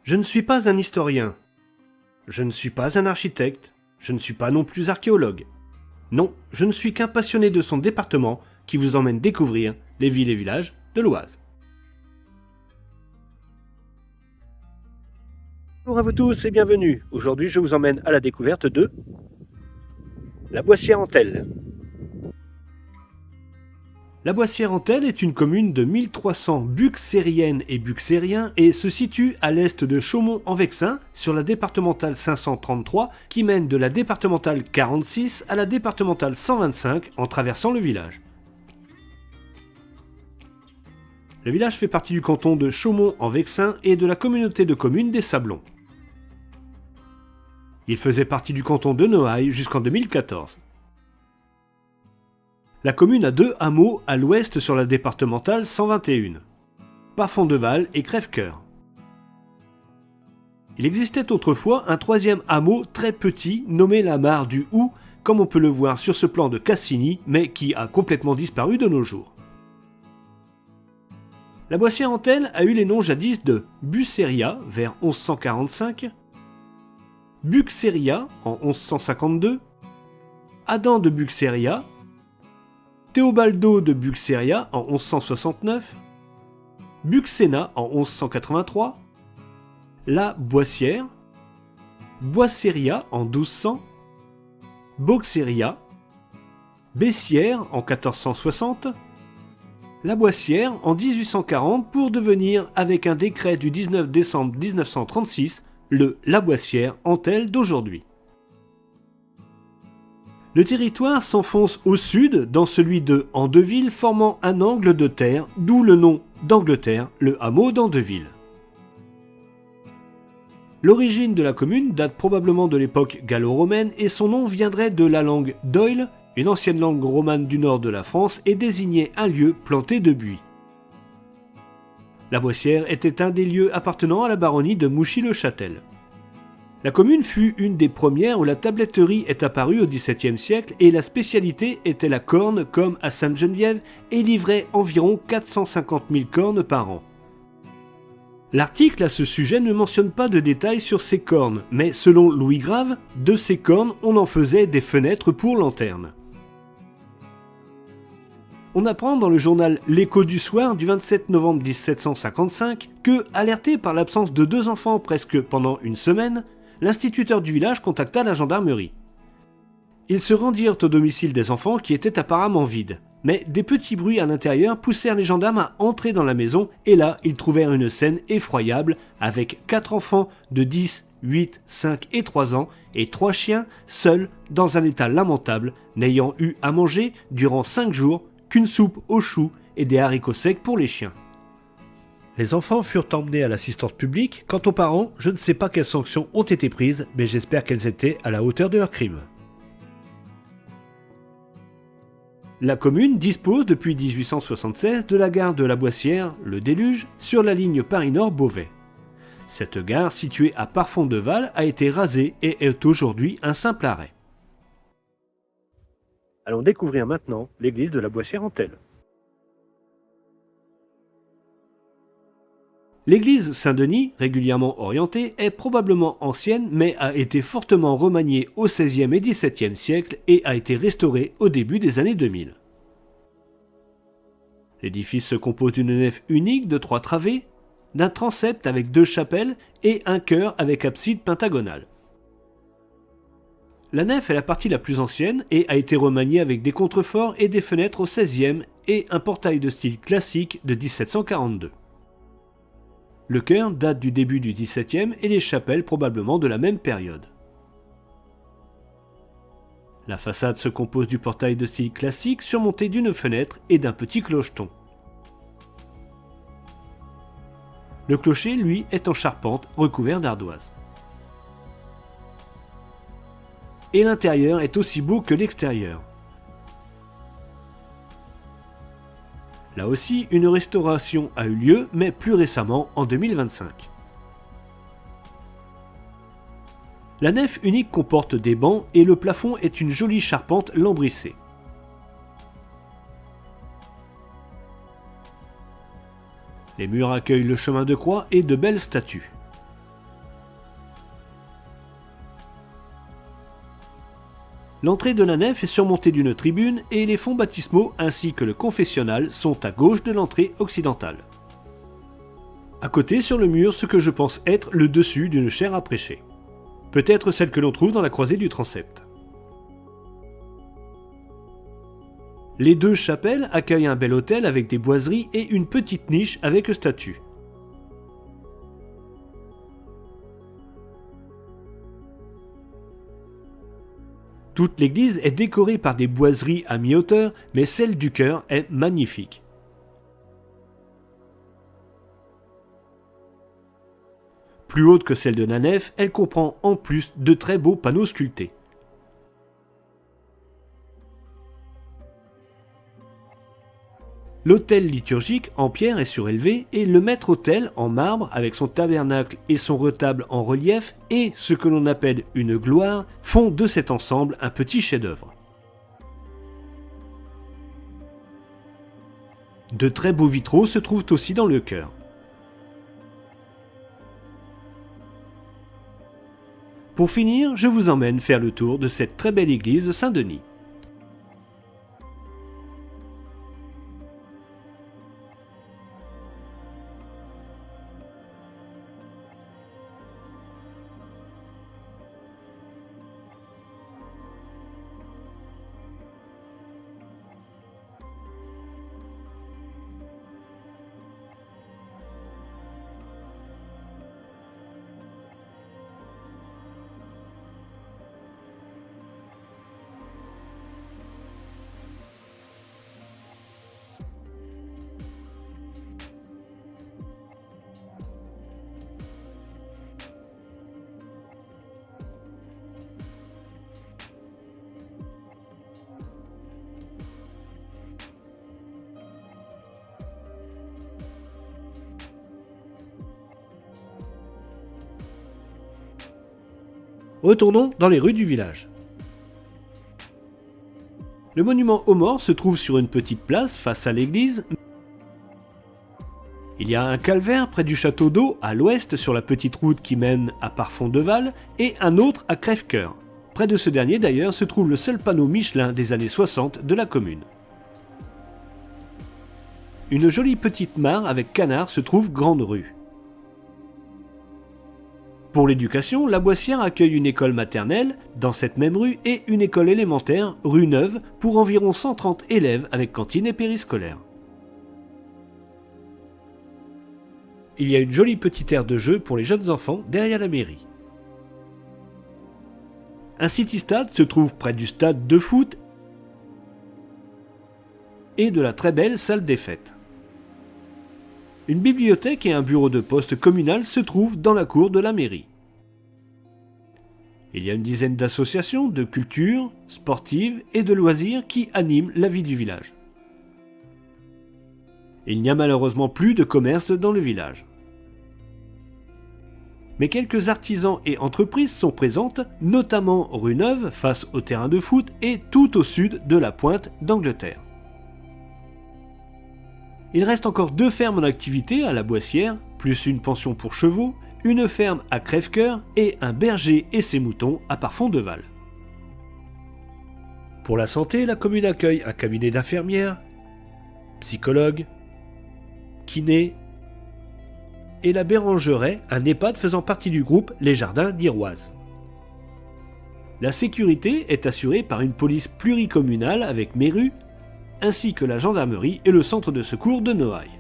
Je ne suis pas un historien. Je ne suis pas un architecte. Je ne suis pas non plus archéologue. Non, je ne suis qu'un passionné de son département qui vous emmène découvrir les villes et villages de l'Oise. Bonjour à vous tous et bienvenue. Aujourd'hui, je vous emmène à la découverte de la Boissière-en-Telle. La Boissière-en-Telle est une commune de 1300 Buxériennes et Buxériens et se situe à l'est de Chaumont-en-Vexin sur la départementale 533 qui mène de la départementale 46 à la départementale 125 en traversant le village. Le village fait partie du canton de Chaumont-en-Vexin et de la communauté de communes des Sablons. Il faisait partie du canton de Noailles jusqu'en 2014. La commune a deux hameaux à l'ouest sur la départementale 121, Parfondeval et Crèvecoeur. Il existait autrefois un troisième hameau très petit nommé la Mare du Houx, comme on peut le voir sur ce plan de Cassini, mais qui a complètement disparu de nos jours. La Boissière-en-Telle a eu les noms jadis de Buceria vers 1145, Buxéria en 1152, Adam de Buxéria, Théobaldo de Buxéria en 1169, Buxéna en 1183, La Boissière, Boisséria en 1200, Boxéria, Bessières en 1460, La Boissière en 1840 pour devenir, avec un décret du 19 décembre 1936, le La Boissière-en-Telle d'aujourd'hui. Le territoire s'enfonce au sud dans celui de Andeville formant un angle de terre, d'où le nom d'Angleterre, le hameau d'Andeville. L'origine de la commune date probablement de l'époque gallo-romaine et son nom viendrait de la langue d'Oil, une ancienne langue romane du nord de la France et désignait un lieu planté de buis. La Boissière était un des lieux appartenant à la baronnie de Mouchy-le-Châtel. La commune fut une des premières où la tabletterie est apparue au XVIIe siècle et la spécialité était la corne comme à Sainte-Geneviève et livrait environ 450 000 cornes par an. L'article à ce sujet ne mentionne pas de détails sur ces cornes, mais selon Louis Grave, de ces cornes on en faisait des fenêtres pour lanternes. On apprend dans le journal L'Écho du soir du 27 novembre 1755 que, alerté par l'absence de deux enfants presque pendant une semaine, l'instituteur du village contacta la gendarmerie. Ils se rendirent au domicile des enfants qui étaient apparemment vides, mais des petits bruits à l'intérieur poussèrent les gendarmes à entrer dans la maison et là ils trouvèrent une scène effroyable avec 4 enfants de 10, 8, 5 et 3 ans et 3 chiens seuls dans un état lamentable, n'ayant eu à manger durant 5 jours qu'une soupe aux choux et des haricots secs pour les chiens. Les enfants furent emmenés à l'assistance publique. Quant aux parents, je ne sais pas quelles sanctions ont été prises, mais j'espère qu'elles étaient à la hauteur de leur crime. La commune dispose depuis 1876 de la gare de la Boissière, le Déluge, sur la ligne Paris-Nord-Beauvais. Cette gare, située à Parfondeval, a été rasée et est aujourd'hui un simple arrêt. Allons découvrir maintenant l'église de la Boissière-en-Telle. L'église Saint-Denis, régulièrement orientée, est probablement ancienne mais a été fortement remaniée au XVIe et XVIIe siècle et a été restaurée au début des années 2000. L'édifice se compose d'une nef unique de 3 travées, d'un transept avec 2 chapelles et un chœur avec abside pentagonale. La nef est la partie la plus ancienne et a été remaniée avec des contreforts et des fenêtres au XVIe et un portail de style classique de 1742. Le chœur date du début du XVIIe et les chapelles probablement de la même période. La façade se compose du portail de style classique surmonté d'une fenêtre et d'un petit clocheton. Le clocher, lui, est en charpente recouvert d'ardoise. Et l'intérieur est aussi beau que l'extérieur. Là aussi, une restauration a eu lieu, mais plus récemment, en 2025. La nef unique comporte des bancs et le plafond est une jolie charpente lambrissée. Les murs accueillent le chemin de croix et de belles statues. L'entrée de la nef est surmontée d'une tribune et les fonts baptismaux ainsi que le confessionnal sont à gauche de l'entrée occidentale. À côté sur le mur, ce que je pense être le dessus d'une chaire à prêcher. Peut-être celle que l'on trouve dans la croisée du transept. Les deux chapelles accueillent un bel autel avec des boiseries et une petite niche avec statue. Toute l'église est décorée par des boiseries à mi-hauteur, mais celle du chœur est magnifique. Plus haute que celle de la nef, elle comprend en plus de très beaux panneaux sculptés. L'autel liturgique en pierre est surélevé et le maître-autel en marbre avec son tabernacle et son retable en relief et ce que l'on appelle une gloire font de cet ensemble un petit chef-d'œuvre. De très beaux vitraux se trouvent aussi dans le chœur. Pour finir, je vous emmène faire le tour de cette très belle église Saint-Denis. Retournons dans les rues du village. Le monument aux morts se trouve sur une petite place face à l'église. Il y a un calvaire près du château d'eau à l'ouest sur la petite route qui mène à Parfondeval et un autre à Crèvecoeur. Près de ce dernier d'ailleurs se trouve le seul panneau Michelin des années 60 de la commune. Une jolie petite mare avec canard se trouve grande rue. Pour l'éducation, la Boissière accueille une école maternelle dans cette même rue et une école élémentaire, rue Neuve, pour environ 130 élèves avec cantine et périscolaire. Il y a une jolie petite aire de jeu pour les jeunes enfants derrière la mairie. Un city-stade se trouve près du stade de foot et de la très belle salle des fêtes. Une bibliothèque et un bureau de poste communal se trouvent dans la cour de la mairie. Il y a une dizaine d'associations de culture, sportives et de loisirs qui animent la vie du village. Il n'y a malheureusement plus de commerce dans le village. Mais quelques artisans et entreprises sont présentes, notamment rue Neuve, face au terrain de foot et tout au sud de la Pointe d'Angleterre. Il reste encore 2 fermes en activité à la Boissière, plus une pension pour chevaux, une ferme à Crèvecoeur et un berger et ses moutons à Parfondeval. Pour la santé, la commune accueille un cabinet d'infirmières, psychologue, kiné et la Bérengeraie, un EHPAD faisant partie du groupe Les Jardins d'Iroise. La sécurité est assurée par une police pluricommunale avec Méru, ainsi que la gendarmerie et le centre de secours de Noailles.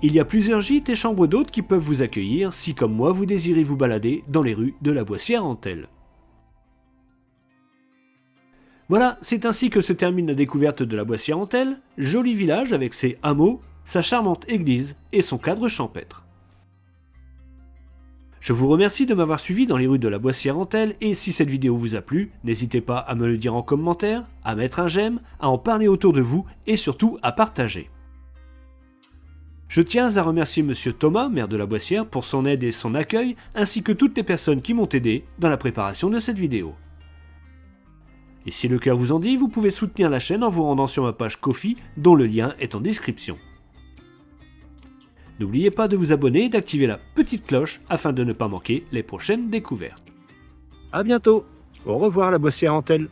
Il y a plusieurs gîtes et chambres d'hôtes qui peuvent vous accueillir si, comme moi, vous désirez vous balader dans les rues de la Boissière-en-Telle. Voilà, c'est ainsi que se termine la découverte de la Boissière-en-Telle, joli village avec ses hameaux, sa charmante église et son cadre champêtre. Je vous remercie de m'avoir suivi dans les rues de la Boissière-en-Telle et si cette vidéo vous a plu, n'hésitez pas à me le dire en commentaire, à mettre un j'aime, à en parler autour de vous et surtout à partager. Je tiens à remercier Monsieur Thomas, maire de la Boissière, pour son aide et son accueil, ainsi que toutes les personnes qui m'ont aidé dans la préparation de cette vidéo. Et si le cœur vous en dit, vous pouvez soutenir la chaîne en vous rendant sur ma page Ko-fi, dont le lien est en description. N'oubliez pas de vous abonner et d'activer la petite cloche afin de ne pas manquer les prochaines découvertes. A bientôt! Au revoir la Boissière Antelle.